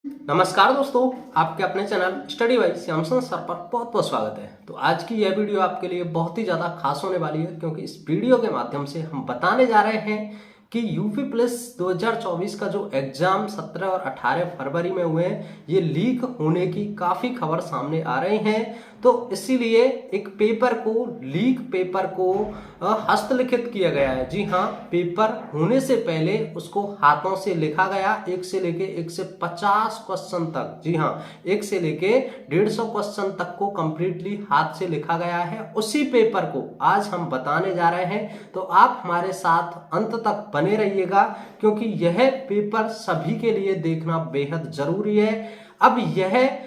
नमस्कार दोस्तों, आपके अपने चैनल स्टडी वाइज श्यामसन सर पर बहुत बहुत स्वागत है। तो आज की यह वीडियो आपके लिए बहुत ही ज़्यादा खास होने वाली है, क्योंकि इस वीडियो के माध्यम से हम बताने जा रहे हैं कि यूपी प्लस 2024 का जो एग्जाम 17 और 18 फरवरी में हुए हैं, ये लीक होने की काफ़ी खबर सामने आ रही हैं। तो इसीलिए एक पेपर को, लीक पेपर को हस्तलिखित किया गया है। जी हाँ, पेपर होने से पहले उसको हाथों से लिखा गया, 1 से लेके 1 से 50 क्वेश्चन तक। जी हाँ, 1 से लेके 150 क्वेश्चन तक को कंप्लीटली हाथ से लिखा गया है। उसी पेपर को आज हम बताने जा रहे हैं, तो आप हमारे साथ अंत तक बने रहिएगा, क्योंकि यह पेपर सभी के लिए देखना बेहद जरूरी है। अब यह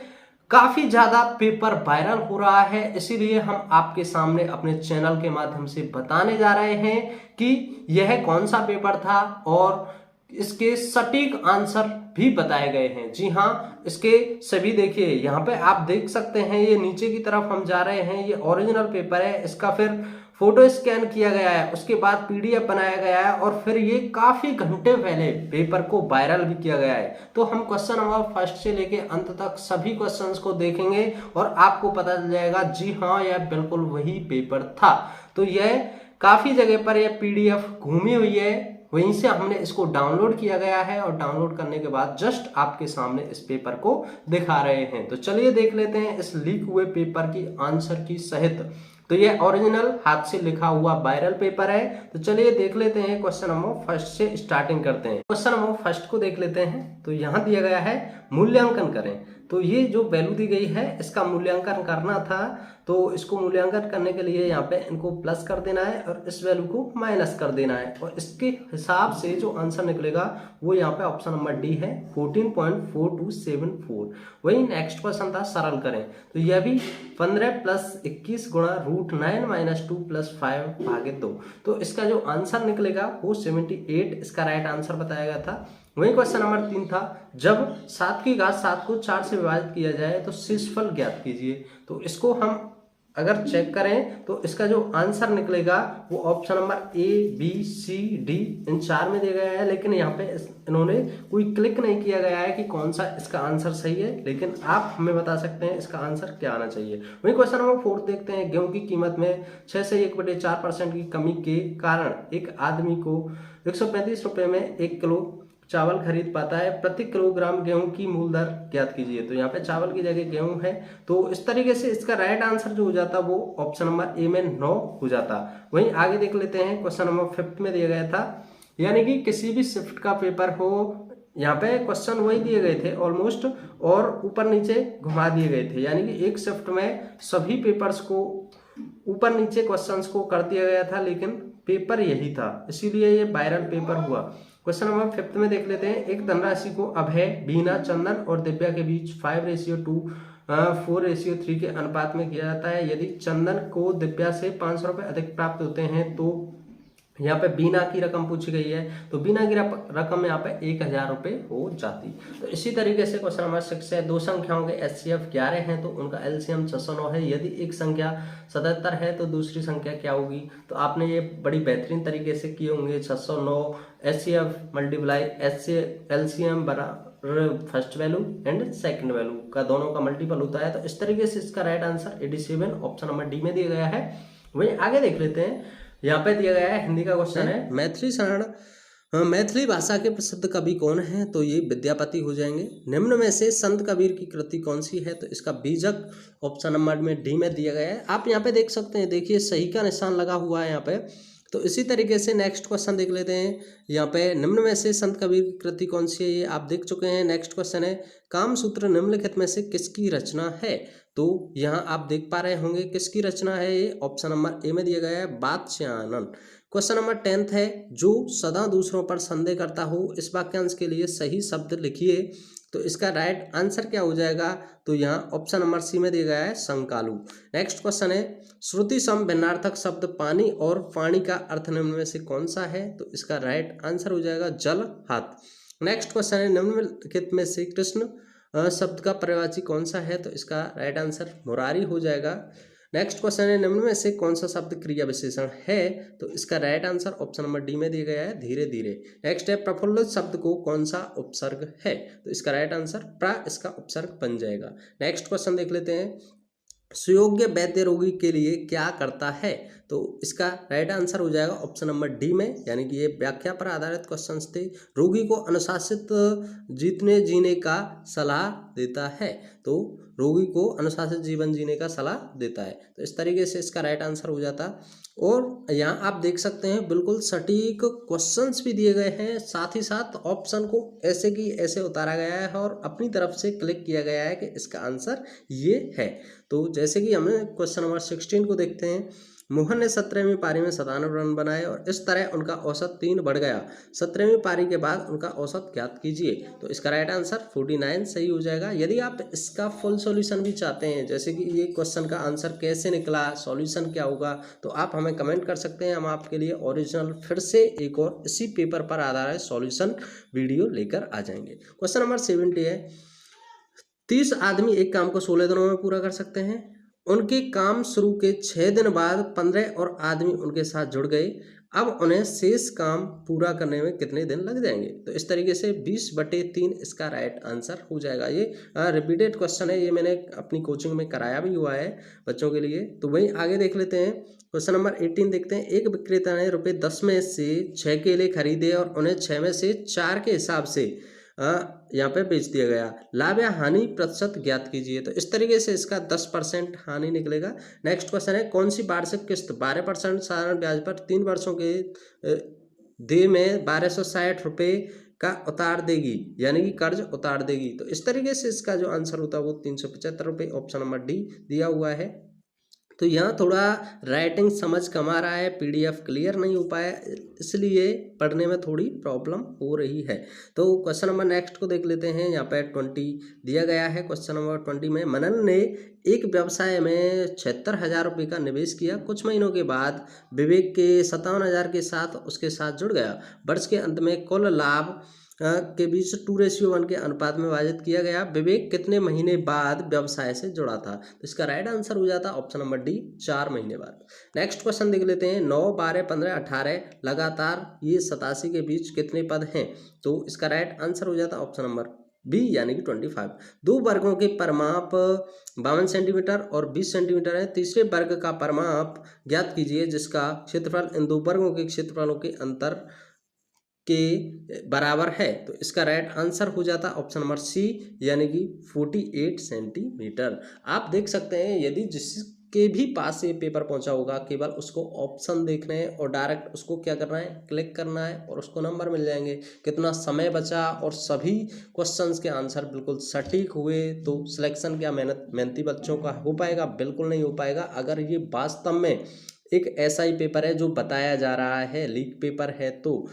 काफी ज्यादा पेपर वायरल हो रहा है, इसीलिए हम आपके सामने अपने चैनल के माध्यम से बताने जा रहे हैं कि यह कौन सा पेपर था और इसके सटीक आंसर भी बताए गए हैं। जी हाँ, इसके सभी देखिए, यहाँ पे आप देख सकते हैं, ये नीचे की तरफ हम जा रहे हैं, ये ओरिजिनल पेपर है, इसका फिर फोटो स्कैन किया गया है, उसके बाद पीडीएफ बनाया गया है और फिर ये काफी घंटे पहले पेपर को वायरल भी किया गया है। तो हम क्वेश्चन नंबर फर्स्ट से लेके अंत तक सभी क्वेश्चंस को देखेंगे और आपको पता चल जाएगा, जी हाँ, यह बिल्कुल वही पेपर था। तो यह काफी जगह पर यह पीडीएफ घूमी हुई है, वहीं से हमने इसको डाउनलोड किया गया है और डाउनलोड करने के बाद जस्ट आपके सामने इस पेपर को दिखा रहे हैं। तो चलिए देख लेते हैं इस लीक हुए पेपर की आंसर की सहित। तो ये ओरिजिनल हाथ से लिखा हुआ वायरल पेपर है। तो चलिए देख लेते हैं, क्वेश्चन नंबर फर्स्ट से स्टार्टिंग करते हैं। क्वेश्चन नंबर फर्स्ट को देख लेते हैं। तो यहाँ दिया गया है मूल्यांकन करें। तो ये जो वैल्यू दी गई है, इसका मूल्यांकन करना था। तो इसको मूल्यांकन करने के लिए यहाँ पे इनको प्लस कर देना है और इस वैल्यू को माइनस कर देना है, और इसके हिसाब से जो आंसर निकलेगा वो यहाँ पे ऑप्शन नंबर डी है, 14.4274। वही नेक्स्ट क्वेश्चन था सरल करें। तो यह भी 15 + 21 गुणा √9 - 2 + 5/2। तो इसका जो आंसर निकलेगा वो 78 इसका राइट आंसर बताया गया था। वही क्वेश्चन नंबर 3 था, जब 7 की घात 7 को 4 से विभाजित किया जाए तो शेषफल ज्ञात कीजिए। तो इसको हम अगर चेक करें तो इसका जो आंसर निकलेगा वो option number A, B, C, D इन 4 में दिया गया है, लेकिन यहाँ पे इन्होंने कोई क्लिक नहीं किया गया है कि कौन सा इसका आंसर सही है, लेकिन आप हमें बता सकते हैं इसका आंसर क्या आना चाहिए। वही क्वेश्चन नंबर 4 देखते हैं, गेहूं की कीमत में 6 से 1/4% की कमी के कारण एक आदमी को 135 रुपये में 1 किलो चावल खरीद पाता है, प्रति किलोग्राम गेहूं की मूल दर ज्ञात कीजिए। तो यहाँ पे चावल की जगह गेहूं है, तो इस तरीके से इसका राइट आंसर जो हो जाता वो ऑप्शन नंबर ए में 9 हो जाता। वहीं आगे देख लेते हैं, क्वेश्चन नंबर 5 में दिया गया था, यानी कि किसी भी शिफ्ट का पेपर हो, यहाँ पे क्वेश्चन वही दिए गए थे ऑलमोस्ट, और ऊपर नीचे घुमा दिए गए थे, यानी कि एक शिफ्ट में सभी पेपर्स को ऊपर नीचे क्वेश्चंस को कर दिया गया था, लेकिन पेपर यही था, इसीलिए ये वायरल पेपर हुआ। क्वेश्चन नंबर 5 में देख लेते हैं, एक धनराशि को अभय, बीना, चंदन और दिव्या के बीच 5:2 4:3 के अनुपात में किया जाता है। यदि चंदन को दिव्या से 500 रुपये अधिक प्राप्त होते हैं, तो यहाँ पे बीना की रकम पूछी गई है, तो बीना की रकम यहाँ पे 1000 रुपये हो जाती। तो इसी तरीके से क्वेश्चन नंबर 6 है, दो संख्याओं के HCF 11 हैं तो उनका LCM 609 है। यदि एक संख्या 77 है तो दूसरी संख्या क्या होगी। तो आपने ये बड़ी बेहतरीन तरीके से किए होंगे, 609 HCF × LCM बराबर first value and second value का दोनों का मल्टीपल होता है। तो इस तरीके से इसका right answer 87 option number D में दिया गया है। वहीं आगे देख लेते हैं, यहाँ पे दिया गया है हिंदी का क्वेश्चन है, मैथिली शरण मैथिली भाषा के प्रसिद्ध कवि कौन है। तो ये विद्यापति हो जाएंगे। निम्न में से संत कबीर की कृति कौन सी है। तो इसका बीजक ऑप्शन नंबर में डी में दिया गया है। आप यहाँ पे देख सकते हैं, देखिए सही का निशान लगा हुआ है यहाँ पे। तो इसी तरीके से नेक्स्ट क्वेश्चन देख लेते हैं, यहाँ पे निम्न में से संत कबीर की कृति कौन सी है, ये आप देख चुके हैं। नेक्स्ट क्वेश्चन है, कामसूत्र निम्नलिखित में से किसकी रचना है। तो यहाँ आप देख पा रहे होंगे किसकी रचना है, ये ऑप्शन नंबर ए में दिया गया है, वात्स्यायन। क्वेश्चन नंबर 10 है, जो सदा दूसरों पर संदेह करता हो, इस वाक्यांश के लिए सही शब्द लिखिए। तो इसका राइट आंसर क्या हो जाएगा। तो यहाँ ऑप्शन नंबर सी में दिया गया है, संकालू। नेक्स्ट क्वेश्चन है, श्रुति सम भिन्नार्थक शब्द पानी और पानी का अर्थ निम्न में से कौन सा है। तो इसका राइट आंसर हो जाएगा, जल, हाथ। नेक्स्ट क्वेश्चन है, निम्नलिखित में से कृष्ण शब्द का पर्यायवाची कौन सा है। तो इसका राइट आंसर मुरारी हो जाएगा। नेक्स्ट क्वेश्चन है, निम्न में से कौन सा शब्द क्रिया विशेषण है? तो इसका right answer option number D में दिया गया है, धीरे धीरे। नेक्स्ट है, प्रफुल्लित शब्द को कौन सा उपसर्ग है? तो इसका राइट आंसर प्र इसका उपसर्ग बन जाएगा। नेक्स्ट क्वेश्चन देख लेते हैं, सुयोग्य वैद्य रोगी के लिए क्या करता है? तो इसका राइट आंसर हो जाएगा ऑप्शन नंबर डी में, यानी कि ये व्याख्या पर आधारित क्वेश्चंस थे। रोगी को अनुशासित जीने का सलाह देता है। तो रोगी को अनुशासित जीवन जीने का सलाह देता है। तो इस तरीके से इसका राइट आंसर हो जाता। और यहाँ आप देख सकते हैं बिल्कुल सटीक क्वेश्चंस भी दिए गए हैं, साथ ही साथ ऑप्शन को ऐसे की ऐसे उतारा गया है और अपनी तरफ से क्लिक किया गया है कि इसका आंसर ये है। तो जैसे कि हमें क्वेश्चन नंबर 16 को देखते हैं, मोहन ने 17वीं पारी में 97 रन बनाए और इस तरह उनका औसत 3 बढ़ गया। 17वीं पारी के बाद उनका औसत ज्ञात कीजिए। तो इसका राइट आंसर 49 सही हो जाएगा। यदि आप इसका फुल सॉल्यूशन भी चाहते हैं, जैसे कि ये क्वेश्चन का आंसर कैसे निकला, सॉल्यूशन क्या होगा, तो आप हमें कमेंट कर सकते हैं। हम आपके लिए ओरिजिनल फिर से एक और इसी पेपर पर आधारित सॉल्यूशन वीडियो लेकर आ जाएंगे। क्वेश्चन नंबर 70 है, 30 आदमी एक काम को 16 दिनों में पूरा कर सकते हैं। उनके काम शुरू के 6 दिन बाद 15 और आदमी उनके साथ जुड़ गए। अब उन्हें शेष काम पूरा करने में कितने दिन लग जाएंगे? तो इस तरीके से 20/3 इसका राइट आंसर हो जाएगा। ये रिपीटेड क्वेश्चन है, ये मैंने अपनी कोचिंग में कराया भी हुआ है बच्चों के लिए। तो वही आगे देख लेते हैं। क्वेश्चन नंबर 18 देखते हैं, एक विक्रेता ने ₹10 में से 6 केले खरीदे और उन्हें 6 में से 4 के हिसाब से यहाँ पे बेच दिया गया। लाभ या हानि प्रतिशत ज्ञात कीजिए। तो इस तरीके से इसका 10% हानि निकलेगा। नेक्स्ट क्वेश्चन है, कौन सी वार्षिक किस्त 12% साधारण ब्याज पर 3 वर्षों के देय में 1260 रुपये का उतार देगी, यानी कि कर्ज उतार देगी। तो इस तरीके से इसका जो आंसर होता है वो 375 रुपये, ऑप्शन नंबर डी दिया हुआ है। तो यहाँ थोड़ा राइटिंग समझ कम आ रहा है, पीडीएफ क्लियर नहीं हो पाया, इसलिए पढ़ने में थोड़ी प्रॉब्लम हो रही है। तो क्वेश्चन नंबर नेक्स्ट को देख लेते हैं। यहाँ पे 20 दिया गया है। क्वेश्चन नंबर 20 में, मनन ने एक व्यवसाय में 76,000 रुपये का निवेश किया। कुछ महीनों के बाद विवेक के 57,000 के साथ उसके साथ जुड़ गया। वर्ष के अंत में कुल लाभ के बीच 2:1 के अनुपात में विभाजित किया गया। विवेक कितने महीने बाद व्यवसाय से जुड़ा था? तो इसका राइट आंसर हो जाता ऑप्शन नंबर डी, 4 महीने बाद। नेक्स्ट क्वेश्चन देख लेते हैं, 9, 12, 15, 18 लगातार ये 87 के बीच कितने पद हैं? तो इसका राइट आंसर हो जाता ऑप्शन नंबर बी, यानी कि 25। दो वर्गों के परिमाप 52 सेंटीमीटर और 20 सेंटीमीटर है। तीसरे वर्ग का परिमाप ज्ञात कीजिए जिसका क्षेत्रफल इन दो वर्गों के क्षेत्रफलों के अंतर के बराबर है। तो इसका राइट आंसर हो जाता ऑप्शन नंबर सी, यानी कि 48 सेंटीमीटर। आप देख सकते हैं, यदि जिसके भी पास ये पेपर पहुंचा होगा, केवल उसको ऑप्शन देखने हैं और डायरेक्ट उसको क्या करना है, क्लिक करना है और उसको नंबर मिल जाएंगे। कितना समय बचा और सभी क्वेश्चंस के आंसर बिल्कुल सटीक हुए। तो सिलेक्शन क्या मेहनती बच्चों का हो पाएगा? बिल्कुल नहीं हो पाएगा। अगर ये वास्तव में एक ऐसा ही पेपर है जो बताया जा रहा है, लीक पेपर है, तो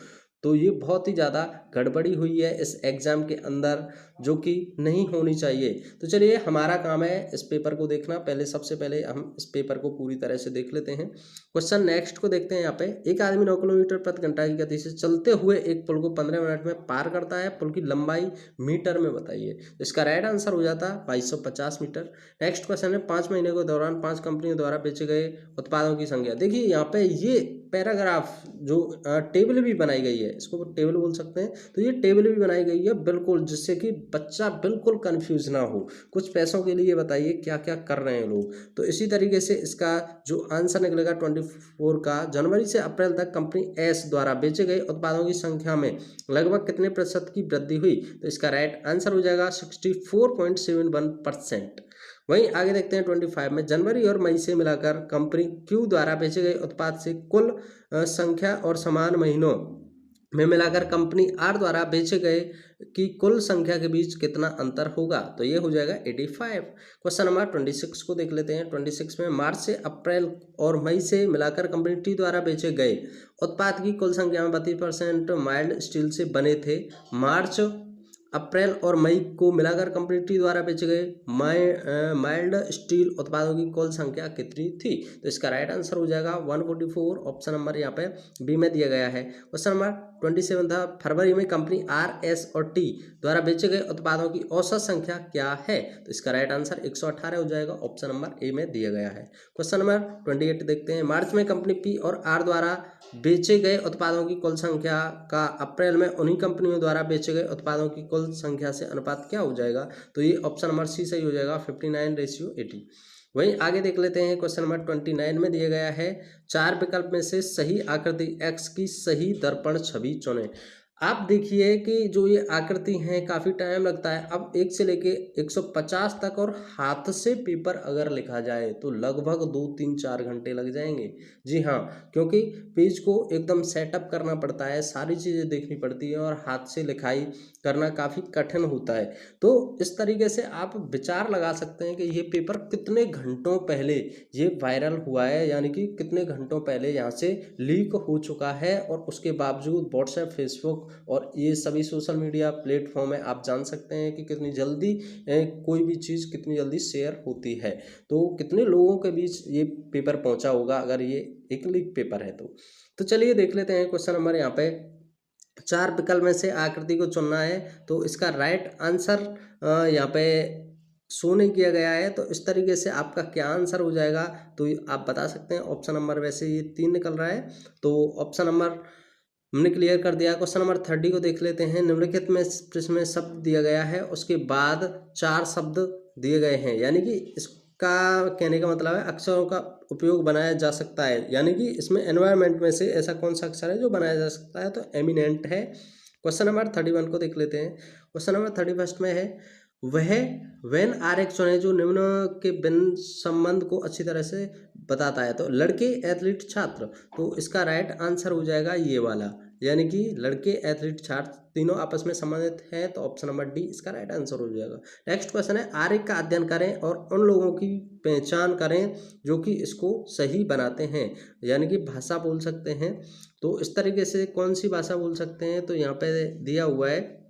ये बहुत ही ज़्यादा गड़बड़ी हुई है इस एग्ज़ाम के अंदर, जो कि नहीं होनी चाहिए। तो चलिए, हमारा काम है इस पेपर को देखना। सबसे पहले हम इस पेपर को पूरी तरह से देख लेते हैं। क्वेश्चन नेक्स्ट को देखते हैं। यहाँ पे, एक आदमी 9 किलोमीटर प्रति घंटा की गति से चलते हुए एक पुल को 15 मिनट में पार करता है। पुल की लंबाई मीटर में बताइए। इसका राइट आंसर हो जाता है 2250 मीटर। नेक्स्ट क्वेश्चन है, 5 महीने के दौरान 5 कंपनियों द्वारा बेचे गए उत्पादों की संख्या। देखिए, यहाँ पे ये पैराग्राफ जो टेबल भी बनाई गई है, इसको टेबल बोल सकते हैं। तो ये टेबल भी बनाई गई है बिल्कुल, जिससे कि बच्चा बिल्कुल कंफ्यूज ना हो। कुछ पैसों के लिए बताइए क्या क्या कर रहे हैं लोग। तो इसी तरीके से इसका जो आंसर निकलेगा 24 का, जनवरी से अप्रैल तक कंपनी एस द्वारा बेचे गए उत्पादों की संख्या में लगभग कितने प्रतिशत की वृद्धि हुई? तो इसका राइट आंसर हो जाएगा 64.71%। वहीं आगे देखते हैं 25 में, जनवरी और मई से मिलाकर कंपनी क्यू द्वारा बेचे गए उत्पाद से कुल संख्या और समान महीनों में मिलाकर कंपनी आर द्वारा बेचे गए की कुल संख्या के बीच कितना अंतर होगा? तो ये हो जाएगा 85। क्वेश्चन नंबर 26 को देख लेते हैं। 26 में, मार्च से अप्रैल और मई से मिलाकर कंपनी टी द्वारा बेचे गए उत्पाद की कुल संख्या में 32% माइल्ड स्टील से बने थे। मार्च, अप्रैल और मई को मिलाकर कंपनी टी द्वारा बेचे गए माइल्ड स्टील उत्पादों की कुल संख्या कितनी थी? तो इसका राइट आंसर हो जाएगा 144, ऑप्शन नंबर यहाँ पे बी में दिया गया है। क्वेश्चन नंबर 27 था, फरवरी में कंपनी आर एस और टी द्वारा बेचे गए उत्पादों की औसत संख्या क्या है? तो इसका राइट आंसर 118 हो जाएगा, ऑप्शन नंबर ए में दिया गया है। क्वेश्चन नंबर 28 देखते हैं, मार्च में कंपनी पी और आर द्वारा बेचे गए उत्पादों की कुल संख्या का अप्रैल में उन्हीं कंपनियों द्वारा बेचे गए उत्पादों की कुल संख्या से अनुपात क्या हो जाएगा? तो ये ऑप्शन नंबर सी सही हो जाएगा, 59:80। वहीं आगे देख लेते हैं, क्वेश्चन नंबर 29 में दिया गया है, 4 विकल्प में से सही आकृति एक्स की सही दर्पण छवि चुनें। आप देखिए कि जो ये आकृति हैं काफ़ी टाइम लगता है, अब 1 से लेके 150 तक, और हाथ से पेपर अगर लिखा जाए तो लगभग 2-3-4 घंटे लग जाएंगे। जी हाँ, क्योंकि पेज को एकदम सेटअप करना पड़ता है, सारी चीज़ें देखनी पड़ती है और हाथ से लिखाई करना काफ़ी कठिन होता है। तो इस तरीके से आप विचार लगा सकते हैं कि ये पेपर कितने घंटों पहले ये वायरल हुआ है, यानी कि कितने घंटों पहले यहाँ से लीक हो चुका है, और उसके बावजूद व्हाट्सएप, फेसबुक और ये सभी सोशल मीडिया प्लेटफॉर्म है, आप जान सकते हैं कि कितनी जल्दी कोई भी चीज़ कितनी जल्दी शेयर होती है। तो कितने लोगों के बीच ये पेपर पहुंचा होगा अगर ये एक लीक पेपर है तो चलिए देख लेते हैं क्वेश्चन नंबर। यहाँ पे 4 विकल्प में से आकृति को चुनना है, तो इसका राइट आंसर यहाँ पे शो नहीं किया गया है, तो इस तरीके से आपका क्या आंसर हो जाएगा तो आप बता सकते हैं। ऑप्शन नंबर वैसे ये 3 निकल रहा है, तो ऑप्शन नंबर हमने क्लियर कर दिया। क्वेश्चन नंबर 30 को देख लेते हैं, निम्नलिखित में प्रश्न में शब्द दिया गया है, उसके बाद 4 शब्द दिए गए हैं, यानी कि इसका कहने का मतलब है अक्षरों का उपयोग बनाया जा सकता है, यानी कि इसमें एनवायरनमेंट में से ऐसा कौन सा अक्षर है जो बनाया जा सकता है, तो एमिनेंट है। क्वेश्चन नंबर 31 को देख लेते हैं। क्वेश्चन नंबर 31 में है, वह वेन आर एक चुने जो निम्न के बिन संबंध को अच्छी तरह से बताता है, तो लड़के एथलीट छात्र, तो इसका राइट आंसर हो जाएगा ये वाला, यानी कि लड़के एथलीट छात्र तीनों आपस में संबंधित हैं, तो ऑप्शन नंबर डी इसका राइट आंसर हो जाएगा। नेक्स्ट क्वेश्चन है, आर्य का अध्ययन करें और उन लोगों की पहचान करें जो कि इसको सही बनाते हैं, यानी कि भाषा बोल सकते हैं। तो इस तरीके से कौन सी भाषा बोल सकते हैं, तो यहाँ पे दिया हुआ है,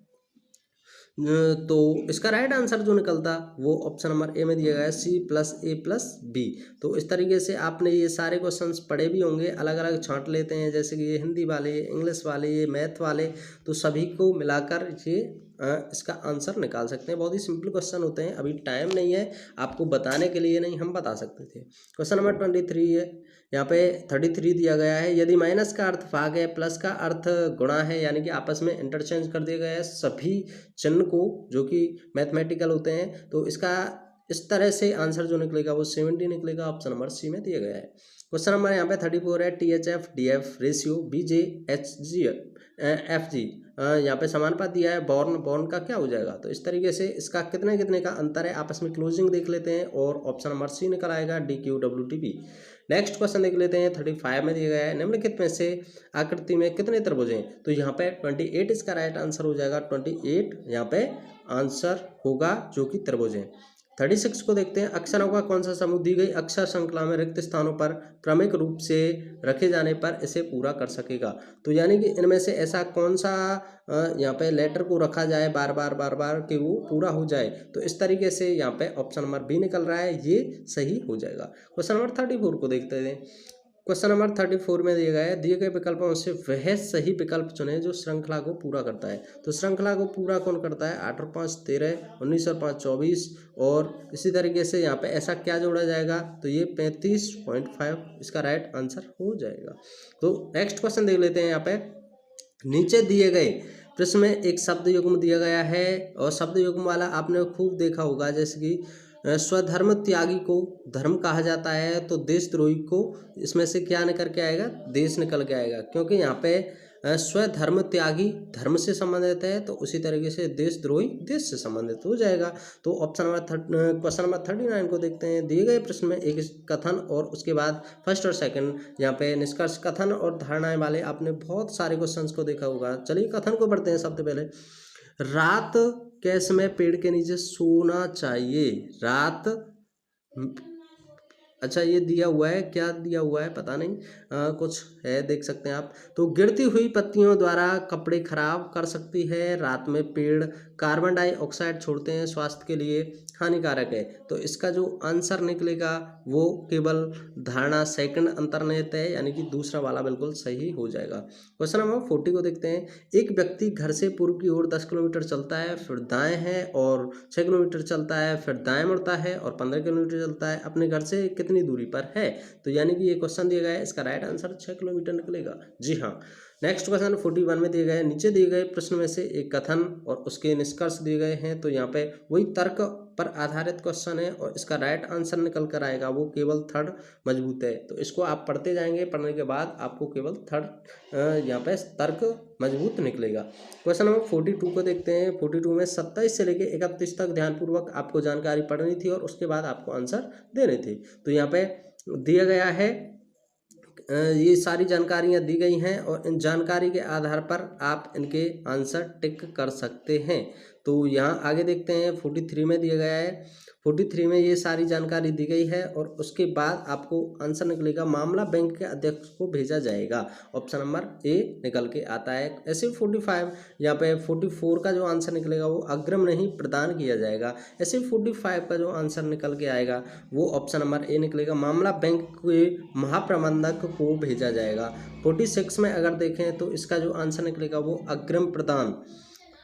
तो इसका राइट आंसर जो निकलता वो ऑप्शन नंबर ए में दिया गया है, C+A+B। तो इस तरीके से आपने ये सारे क्वेश्चंस पढ़े भी होंगे, अलग अलग छांट लेते हैं, जैसे कि ये हिंदी वाले, इंग्लिश वाले, ये मैथ वाले, तो सभी को मिलाकर ये इसका आंसर निकाल सकते हैं। बहुत ही सिंपल क्वेश्चन होते हैं, अभी टाइम नहीं है आपको बताने के लिए, नहीं हम बता सकते थे। क्वेश्चन नंबर 23 है, यहाँ पे 33 दिया गया है, यदि माइनस का अर्थ भाग है, प्लस का अर्थ गुणा है, यानी कि आपस में इंटरचेंज कर दिया गया है सभी चिन्ह को जो कि मैथमेटिकल होते हैं, तो इसका इस तरह से आंसर जो निकलेगा वो 70 निकलेगा, ऑप्शन नंबर सी में दिया गया है। क्वेश्चन नंबर यहाँ पे 34 है, THF DF ratio BJ HG FG यहाँ पे समानुपात दिया है, बॉर्न का क्या हो जाएगा, तो इस तरीके से इसका कितने कितने का अंतर है आपस में क्लोजिंग देख लेते हैं, और ऑप्शन नंबर सी निकल आएगा, DQWTP। नेक्स्ट क्वेश्चन देख लेते हैं, 35 में दिया गया है, निम्नलिखित में से आकृति में कितने त्रिभुज हैं, तो यहाँ पे 28 इसका राइट आंसर हो जाएगा, 28 यहाँ पे आंसर होगा जो कि त्रिभुज है। 36 को देखते हैं, अक्षरों का कौन सा समूह दी गई अक्षर श्रृंखला में रिक्त स्थानों पर क्रमिक रूप से रखे जाने पर इसे पूरा कर सकेगा, तो यानी कि इनमें से ऐसा कौन सा यहाँ पे लेटर को रखा जाए बार बार कि वो पूरा हो जाए, तो इस तरीके से यहाँ पे ऑप्शन नंबर बी निकल रहा है, ये सही हो जाएगा। क्वेश्चन नंबर 34 को देखते हैं। क्वेश्चन नंबर 34 में दिया गया है, दिए गए विकल्पों से वह सही विकल्प चुने जो श्रृंखला को पूरा करता है, तो श्रृंखला को पूरा कौन करता है, 8 और 5 13, 19 और 5 24, और इसी तरीके से यहाँ पे ऐसा क्या जोड़ा जाएगा, तो ये 35.5 इसका राइट आंसर हो जाएगा। तो नेक्स्ट क्वेश्चन देख लेते हैं। यहाँ पे नीचे दिए गए प्रश्न में एक शब्द युग्म दिया गया है, और शब्द युग्म वाला आपने खूब देखा होगा, जैसे कि स्वधर्म त्यागी को धर्म कहा जाता है, तो देशद्रोही को इसमें से क्या निकल के आएगा, देश निकल के आएगा, क्योंकि यहाँ पे स्वधर्म त्यागी धर्म से संबंधित है, तो उसी तरीके से देशद्रोही देश से संबंधित हो जाएगा। तो ऑप्शन नंबर क्वेश्चन नंबर 39 को देखते हैं, दिए गए प्रश्न में एक कथन और उसके बाद फर्स्ट और सेकंड यहाँ पे निष्कर्ष, कथन और धारणाएं वाले आपने बहुत सारे क्वेश्चंस को देखा होगा। चलिए कथन को पढ़ते हैं। सबसे पहले, रात के समय पेड़ के नीचे सोना चाहिए, रात अच्छा ये दिया हुआ है, क्या दिया हुआ है पता नहीं, कुछ है देख सकते हैं आप। तो गिरती हुई पत्तियों द्वारा कपड़े खराब कर सकती है, रात में पेड़ कार्बन डाइऑक्साइड छोड़ते हैं, स्वास्थ्य के लिए हानिकारक है। तो इसका जो आंसर निकलेगा वो केवल धारणा सेकंड अंतर्निहित है, यानी कि दूसरा वाला बिल्कुल सही हो जाएगा। क्वेश्चन नंबर 40 को देखते हैं। एक व्यक्ति घर से पूर्व की ओर 10 किलोमीटर चलता है, फिर दाएं है और 6 किलोमीटर चलता है, फिर दाएं मुड़ता है और 15 किलोमीटर चलता है, अपने घर से कितनी दूरी पर है? तो यानी कि ये क्वेश्चन दिया गया है, इसका राइट आंसर 6 किलोमीटर निकलेगा। जी हाँ। नेक्स्ट क्वेश्चन 41 में दिए गए, नीचे दिए गए प्रश्न में से एक कथन और उसके निष्कर्ष दिए गए हैं। तो यहाँ पे वही तर्क पर आधारित क्वेश्चन है और इसका राइट आंसर निकल कर आएगा वो केवल थर्ड मजबूत है। तो इसको आप पढ़ते जाएंगे, पढ़ने के बाद आपको केवल थर्ड यहाँ पे तर्क मजबूत निकलेगा। क्वेश्चन नंबर 42 को देखते हैं। 42 में 27 से लेकर 31 तक ध्यानपूर्वक आपको जानकारी पढ़नी थी और उसके बाद आपको आंसर देने थे। तो यहाँ पे दिया गया है, ये सारी जानकारियाँ दी गई हैं और इन जानकारी के आधार पर आप इनके आंसर टिक कर सकते हैं। तो यहाँ आगे देखते हैं 43 में दिया गया है। 43 में ये सारी जानकारी दी गई है और उसके बाद आपको आंसर निकलेगा, मामला बैंक के अध्यक्ष को भेजा जाएगा। ऑप्शन नंबर ए निकल के आता है। ऐसे 45 यहाँ पे 44 का जो आंसर निकलेगा वो अग्रिम नहीं प्रदान किया जाएगा। ऐसे 45 का जो आंसर निकल के आएगा वो ऑप्शन नंबर ए निकलेगा, मामला बैंक के महाप्रबंधक को भेजा जाएगा। 46 में अगर देखें तो इसका जो आंसर निकलेगा वो अग्रिम प्रदान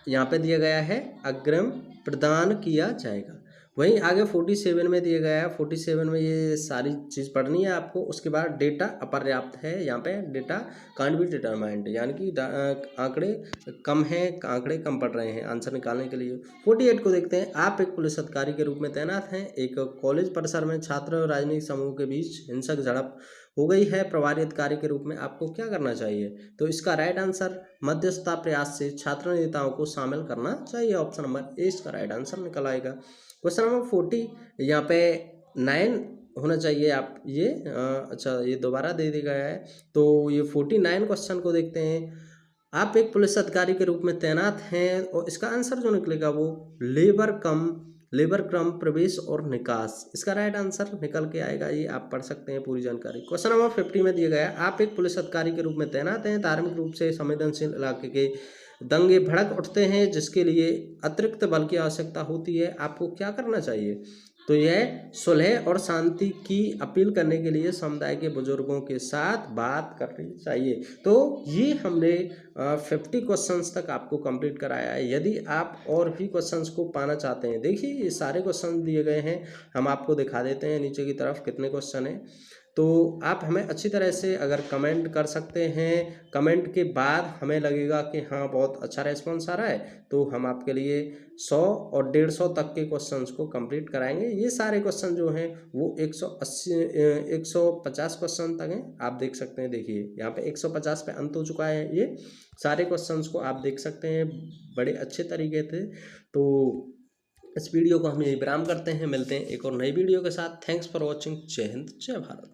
यहाँ पे दिया गया है, अग्रिम प्रदान किया जाएगा। वहीं आगे 47 में दिया गया है। 47 में ये सारी चीज़ पढ़नी है आपको। उसके बाद डेटा अपर्याप्त है, यहाँ पे डेटा कांट बी डिटरमाइंड, यानी कि आंकड़े कम हैं, आंकड़े कम पड़ रहे हैं आंसर निकालने के लिए। 48 को देखते हैं। आप एक पुलिस अधिकारी के रूप में तैनात हैं। एक कॉलेज परिसर में छात्र और राजनीतिक समूह के बीच हिंसक झड़प हो गई है। प्रभारी अधिकारी के रूप में आपको क्या करना चाहिए? तो इसका राइट आंसर मध्यस्थता प्रयास से छात्र नेताओं को शामिल करना चाहिए। ऑप्शन नंबर ए इसका राइट आंसर निकल आएगा। क्वेश्चन नंबर 40 यहाँ पे 9 होना चाहिए। आप ये अच्छा ये दोबारा दे दिया गया है। तो ये 49 क्वेश्चन को देखते हैं। आप एक पुलिस अधिकारी के रूप में तैनात हैं और इसका आंसर जो निकलेगा वो लेबर क्रम प्रवेश और निकास, इसका राइट आंसर निकल के आएगा। ये आप पढ़ सकते हैं पूरी जानकारी। क्वेश्चन नंबर 50 में दिया गया है। आप एक पुलिस अधिकारी के रूप में तैनात हैं। धार्मिक रूप से संवेदनशील इलाके के दंगे भड़क उठते हैं जिसके लिए अतिरिक्त बल की आवश्यकता होती है। आपको क्या करना चाहिए? तो यह सुलह और शांति की अपील करने के लिए समुदाय के बुजुर्गों के साथ बात करनी चाहिए। तो ये हमने 50 क्वेश्चंस तक आपको कंप्लीट कराया है। यदि आप और भी क्वेश्चंस को पाना चाहते हैं, देखिए ये सारे क्वेश्चन दिए गए हैं, हम आपको दिखा देते हैं नीचे की तरफ कितने क्वेश्चन हैं। तो आप हमें अच्छी तरह से अगर कमेंट कर सकते हैं, कमेंट के बाद हमें लगेगा कि हाँ बहुत अच्छा रेस्पॉन्स आ रहा है, तो हम आपके लिए 100 और 150 तक के क्वेश्चंस को कंप्लीट कराएंगे। ये सारे क्वेश्चन जो हैं वो 150 क्वेश्चन तक हैं, आप देख सकते हैं। देखिए यहाँ पे 150 पे अंत हो चुका है। ये सारे क्वेश्चंस को आप देख सकते हैं, बड़े अच्छे तरीके थे। तो इस वीडियो को हम यही विराम करते हैं, मिलते हैं एक और नई वीडियो के साथ। Thanks for watching. जय हिंद, जय भारत।